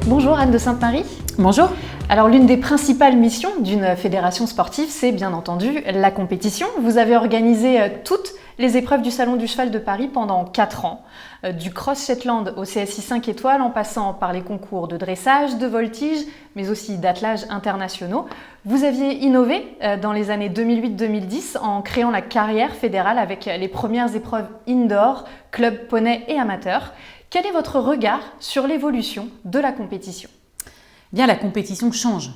Bonjour Anne de Sainte-Marie. Bonjour. Alors l'une des principales missions d'une fédération sportive, c'est bien entendu la compétition. Vous avez organisé toutes les épreuves du Salon du Cheval de Paris pendant 4 ans, du Cross Shetland au CSI 5 étoiles en passant par les concours de dressage, de voltige, mais aussi d'attelage internationaux. Vous aviez innové dans les années 2008-2010 en créant la carrière fédérale avec les premières épreuves indoor, club poney et amateur. Quel est votre regard sur l'évolution de la compétition ? Bien, la compétition change.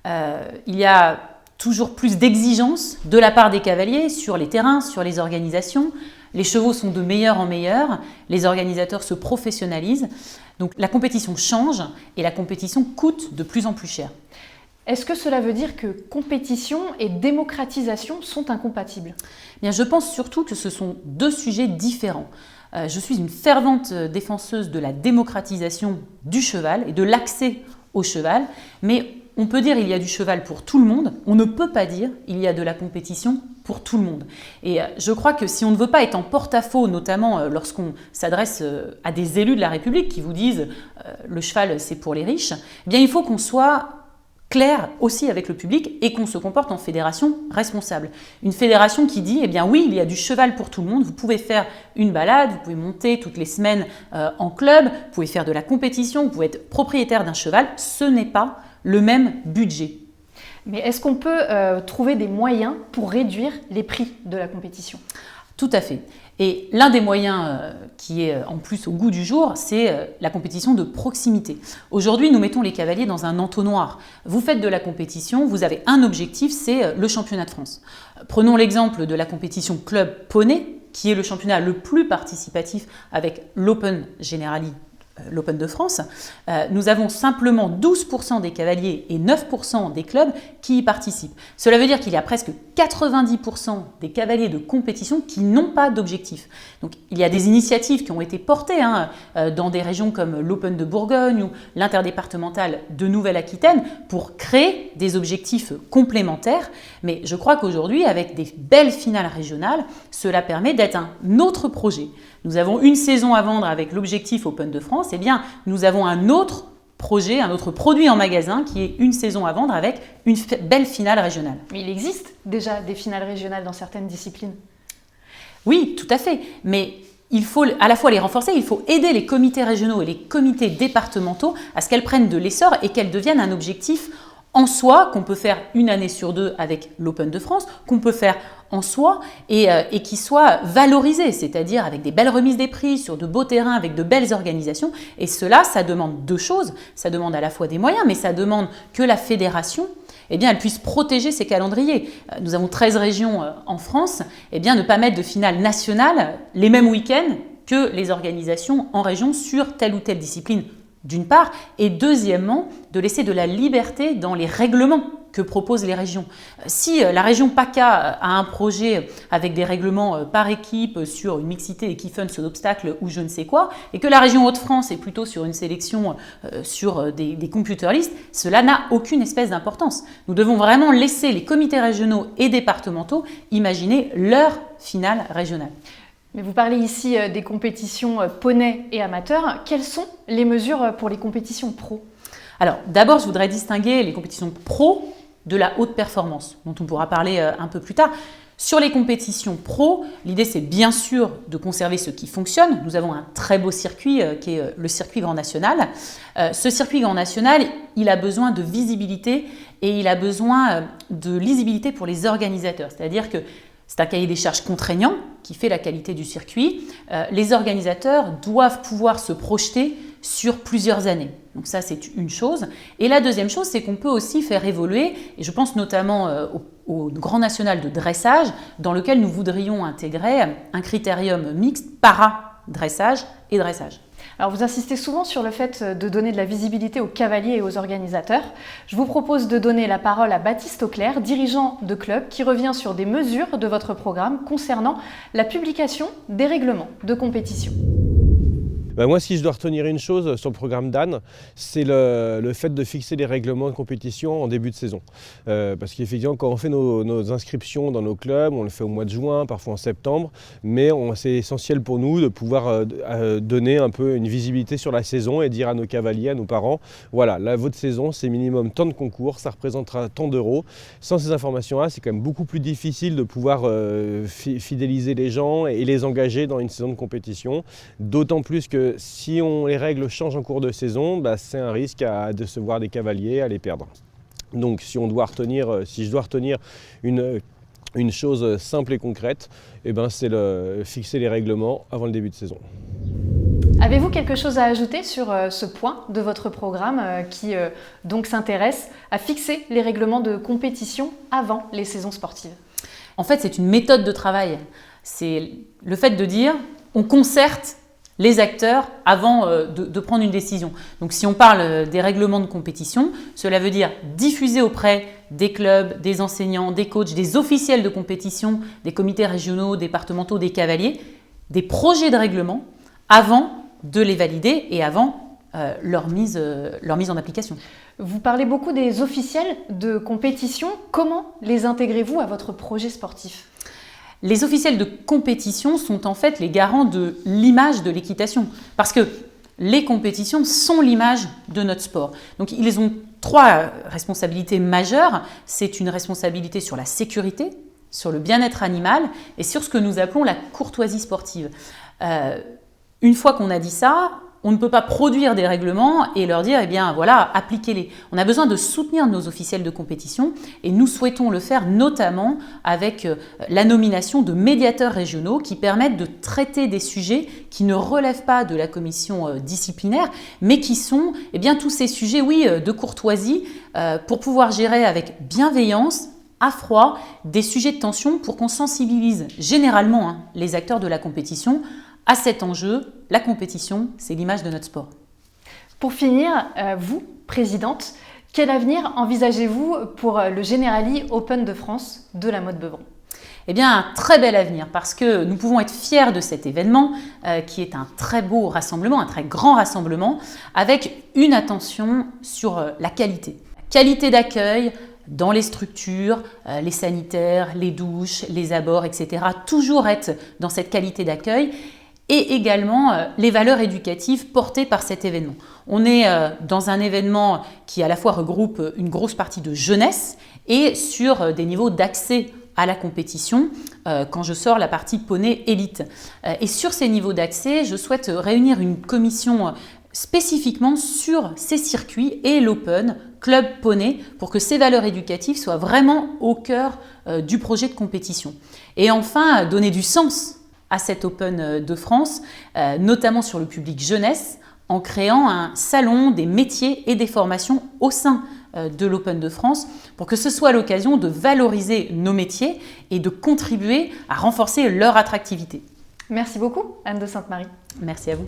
Il y a toujours plus d'exigences de la part des cavaliers sur les terrains, sur les organisations. Les chevaux sont de meilleur en meilleur, les organisateurs se professionnalisent. Donc la compétition change et la compétition coûte de plus en plus cher. Est-ce que cela veut dire que compétition et démocratisation sont incompatibles ? Bien, je pense surtout que ce sont deux sujets différents. Je suis une fervente défenseuse de la démocratisation du cheval et de l'accès au cheval, mais on peut dire qu'il y a du cheval pour tout le monde, on ne peut pas dire qu'il y a de la compétition pour tout le monde. Et je crois que si on ne veut pas être en porte-à-faux, notamment lorsqu'on s'adresse à des élus de la République qui vous disent le cheval c'est pour les riches, eh bien il faut qu'on soit clair aussi avec le public et qu'on se comporte en fédération responsable. Une fédération qui dit, eh bien oui, il y a du cheval pour tout le monde, vous pouvez faire une balade, vous pouvez monter toutes les semaines en club, vous pouvez faire de la compétition, vous pouvez être propriétaire d'un cheval, ce n'est pas le même budget. Mais est-ce qu'on peut trouver des moyens pour réduire les prix de la compétition ? Tout à fait. Et l'un des moyens qui est en plus au goût du jour, c'est la compétition de proximité. Aujourd'hui, nous mettons les cavaliers dans un entonnoir. Vous faites de la compétition, vous avez un objectif, c'est le championnat de France. Prenons l'exemple de la compétition Club Poney, qui est le championnat le plus participatif avec l'Open Generali, l'Open de France. Nous avons simplement 12% des cavaliers et 9% des clubs qui y participent. Cela veut dire qu'il y a presque 90% des cavaliers de compétition qui n'ont pas d'objectif. Donc il y a des initiatives qui ont été portées dans des régions comme l'Open de Bourgogne ou l'interdépartemental de Nouvelle-Aquitaine pour créer des objectifs complémentaires. Mais je crois qu'aujourd'hui, avec des belles finales régionales, cela permet d'être un autre projet. Nous avons une saison à vendre avec l'objectif Open de France, eh bien nous avons un autre projet, un autre produit en magasin qui est une saison à vendre avec une belle finale régionale. Mais il existe déjà des finales régionales dans certaines disciplines. Oui, tout à fait, mais il faut à la fois les renforcer, il faut aider les comités régionaux et les comités départementaux à ce qu'elles prennent de l'essor et qu'elles deviennent un objectif en soi, qu'on peut faire une année sur deux avec l'Open de France, qu'on peut faire en soi et qui soit valorisé, c'est-à-dire avec des belles remises des prix, sur de beaux terrains, avec de belles organisations. Et cela, ça demande deux choses. Ça demande à la fois des moyens, mais ça demande que la fédération, eh bien, elle puisse protéger ses calendriers. Nous avons 13 régions en France, eh bien, ne pas mettre de finale nationale les mêmes week-ends que les organisations en région sur telle ou telle discipline. D'une part, et deuxièmement, de laisser de la liberté dans les règlements que proposent les régions. Si la région PACA a un projet avec des règlements par équipe sur une mixité équifun d'obstacles ou je ne sais quoi, et que la région Hauts-de-France est plutôt sur une sélection sur des computer lists, cela n'a aucune espèce d'importance. Nous devons vraiment laisser les comités régionaux et départementaux imaginer leur finale régionale. Mais vous parlez ici des compétitions poney et amateurs. Quelles sont les mesures pour les compétitions pro ? Alors, d'abord, je voudrais distinguer les compétitions pro de la haute performance, dont on pourra parler un peu plus tard. Sur les compétitions pro, l'idée c'est bien sûr de conserver ce qui fonctionne. Nous avons un très beau circuit qui est le circuit Grand National. Ce circuit Grand National, il a besoin de visibilité et il a besoin de lisibilité pour les organisateurs. C'est-à-dire que c'est un cahier des charges contraignant qui fait la qualité du circuit. Les organisateurs doivent pouvoir se projeter sur plusieurs années. Donc ça, c'est une chose. Et la deuxième chose, c'est qu'on peut aussi faire évoluer, et je pense notamment au Grand National de dressage, dans lequel nous voudrions intégrer un critérium mixte para-dressage et dressage. Alors vous insistez souvent sur le fait de donner de la visibilité aux cavaliers et aux organisateurs. Je vous propose de donner la parole à Baptiste Auclair, dirigeant de club, qui revient sur des mesures de votre programme concernant la publication des règlements de compétition. Moi, si je dois retenir une chose sur le programme d'Anne, c'est le fait de fixer les règlements de compétition en début de saison. Parce qu'effectivement, quand on fait nos inscriptions dans nos clubs, on le fait au mois de juin, parfois en septembre, mais c'est essentiel pour nous de pouvoir donner un peu une visibilité sur la saison et dire à nos cavaliers, à nos parents, voilà, là, votre saison, c'est minimum tant de concours, ça représentera tant d'euros. Sans ces informations-là, c'est quand même beaucoup plus difficile de pouvoir fidéliser les gens et les engager dans une saison de compétition. D'autant plus que si les règles changent en cours de saison, c'est un risque à décevoir des cavaliers, à les perdre. Donc si je dois retenir une chose simple et concrète, c'est fixer les règlements avant le début de saison. Avez-vous quelque chose à ajouter sur ce point de votre programme qui donc s'intéresse à fixer les règlements de compétition avant les saisons sportives? En fait, c'est une méthode de travail. C'est le fait de dire on concerte les acteurs avant de prendre une décision. Donc si on parle des règlements de compétition, cela veut dire diffuser auprès des clubs, des enseignants, des coachs, des officiels de compétition, des comités régionaux, départementaux, des cavaliers, des projets de règlement avant de les valider et avant leur mise en application. Vous parlez beaucoup des officiels de compétition. Comment les intégrez-vous à votre projet sportif ? Les officiels de compétition sont en fait les garants de l'image de l'équitation. Parce que les compétitions sont l'image de notre sport. Donc ils ont 3 responsabilités majeures. C'est une responsabilité sur la sécurité, sur le bien-être animal et sur ce que nous appelons la courtoisie sportive. Une fois qu'on a dit ça, on ne peut pas produire des règlements et leur dire, voilà, appliquez-les. On a besoin de soutenir nos officiels de compétition et nous souhaitons le faire notamment avec la nomination de médiateurs régionaux qui permettent de traiter des sujets qui ne relèvent pas de la commission disciplinaire, mais qui sont tous ces sujets, de courtoisie pour pouvoir gérer avec bienveillance, à froid, des sujets de tension pour qu'on sensibilise généralement les acteurs de la compétition à cet enjeu. La compétition, c'est l'image de notre sport. Pour finir, vous, présidente, quel avenir envisagez-vous pour le Generali Open de France de la Motte Beuvron ? Un très bel avenir parce que nous pouvons être fiers de cet événement qui est un très beau rassemblement, un très grand rassemblement avec une attention sur la qualité. Qualité d'accueil dans les structures, les sanitaires, les douches, les abords, etc. Toujours être dans cette qualité d'accueil. Et également les valeurs éducatives portées par cet événement. On est dans un événement qui à la fois regroupe une grosse partie de jeunesse et sur des niveaux d'accès à la compétition quand je sors la partie poney élite. Et sur ces niveaux d'accès, je souhaite réunir une commission spécifiquement sur ces circuits et l'Open Club Poney pour que ces valeurs éducatives soient vraiment au cœur du projet de compétition. Et enfin, donner du sens à cet Open de France, notamment sur le public jeunesse, en créant un salon des métiers et des formations au sein de l'Open de France, pour que ce soit l'occasion de valoriser nos métiers et de contribuer à renforcer leur attractivité. Merci beaucoup, Anne de Sainte-Marie. Merci à vous.